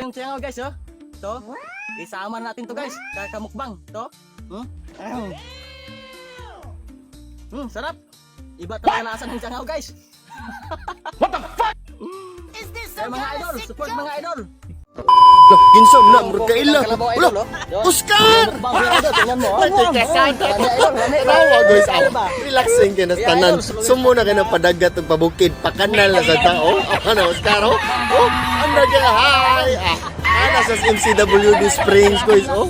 yung tiyangaw guys, oh. To. Isama natin to guys. Kakamukbang. To. Sarap. Iba talaga lasa ng tiyangaw guys. What the fuck? Is this Kaya some mga kind idol, of sick support joke? mga idol. Ginsam na, murag kaila. Wala, Oscar! Mukbang mga idol, tingnan mo. Ay, teka, sada. Mga idol, lami. Tawa, guys. Ano ba? Relaxing ka na sa tanan. Sumo na ka ng padagat ng pabukid. Pakanal na sa tao. Ano, Oscar, oh? Oh, ang nag-hi. Ana sa MCWD Springs, guys, oh.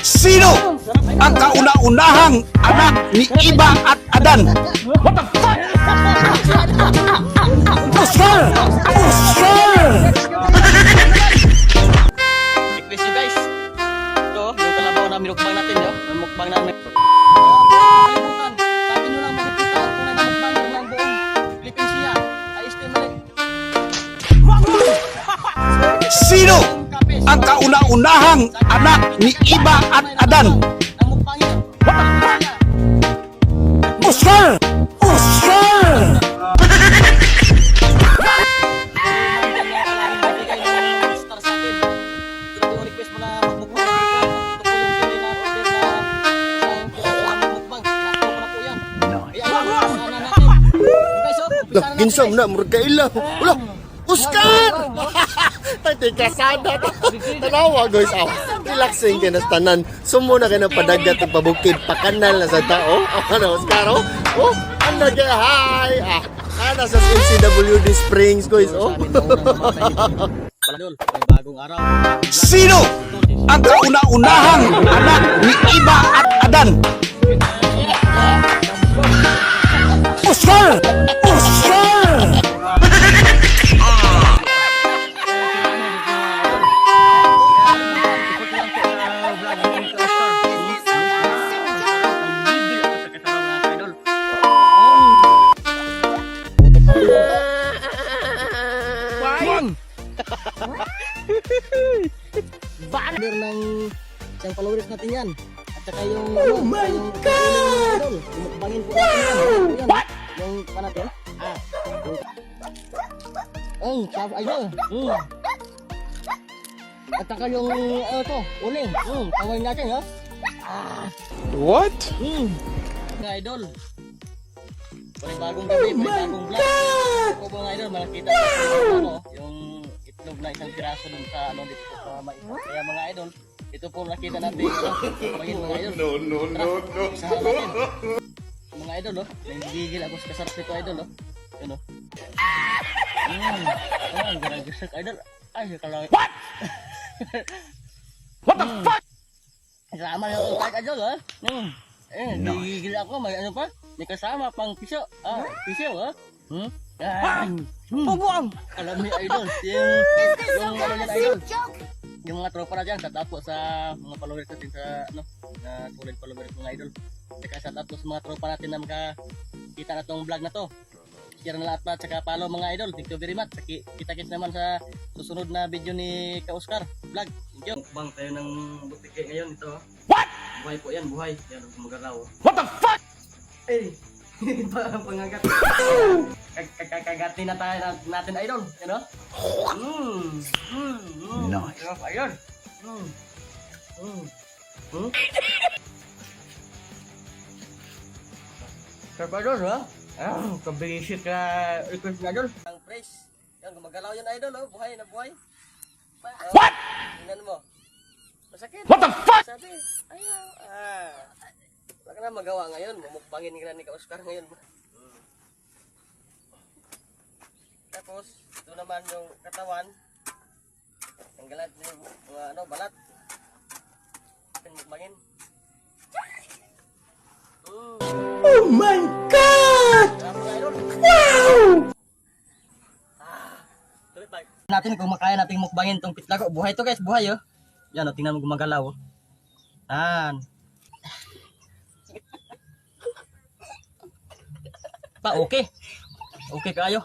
Sino ang kauna-unahang anak ni Iba at Adan? What the fuck? Oscar! Oscar! Request nyo guys. Ito, yung kalabaw na minukbang natin, yo. Yung mukbang namin. Kalimutan. Sabi nyo lang makikita ang tunay na mukbanger ng buong Philippines niya. Ay, still mali. Sino ang kauna-unahang anak ni Iba at Adan? Ang mukbanger. What the fuck? Oscar! Oscar! Star sa akin. Ito yung request mo na magmukbang. Ito po yung pili na order na isang piraso na magmukbang. Pinako mo na po yan. Kaya sana natin. Guys, oh, umpisa na natin, Ginsam guys. na, murag kaila. Wala, Oscar! Ay, teka, sada. Tanawa, guys, oh. Relaxing ka na sa tanan. Sumo na ka ng padagat ng pabukid. Pakanal na sa tao. Ano, Oscar, oh? Oh, ang nag-hi. Ana sa MCWD Springs, guys, oh. Paladol, may bagong araw. Sino ang kauna-unahang anak ni Iba at Adan? Oscar! Oscar! Banner ng isang followers natin yan. At saka yung oh my God! Mukbangin po natin yan. What? Yung pa natin. Ayun. At saka yung ito, uling. Tawagin natin, ha? What? Mga idol. May bagong gabi, may bagong vlog. Ako mga idol, makakita sa ano, yung itlog na isang piraso dun sa ano dito sa mais. Kaya mga idol, ito po nakita natin. Pagin mga idol. No. Isahan natin. Mga idol, oh. Nanggigil ako sa kasarap nito idol, oh. Yun, oh. Ang garag-garag idol. Ay, kalawin. What? What the fuck? Kasama na itong tag idol, ha? Nanggigil ako, may ano pa? May kasama pang piso. Piso, ha? Bubuang! Alam niyo idol, yung ano yan idol. Yung mga tropa na dyan, shout out po sa mga followers natin sa ano, na solid followers mga idol. Saka shout out po sa mga tropa natin na makakita na tong vlog na to. Share na lahat pa, saka follow mga idol. Thank you very much. Kita-kits naman sa susunod na video ni Ka Oscar vlog. Thank you. Bang tayo ng butike ngayon ito. What? Buhay po yan, buhay. Yan, magaraw. What the fuck? Eh, pangagat. Kagati na tayo natin idol, you know? Nice. Ayun. Sarap idol, ha? Kabisit ka request na idol. Ang praise. Yan, gumagalaw yan idol, oh. Buhay na buhay. What? Tingnan mo. Masakit. What the fuck? Sabi, ayaw. Wala ka na magawa ngayon. Mumukbangin ka na ni Ka Oscar ngayon. Tapos, ito naman yung katawan. Tanggalan yung mga ano, balat. Mukbangin. Oh my God! Wow! Tuloy tayo. Natin kung makaya nating mukbangin tong pitlago. Buhay to guys, buhay oh. Yan oh, tingnan mo gumagalaw oh. Yan. Pa, okay. Okay kayo.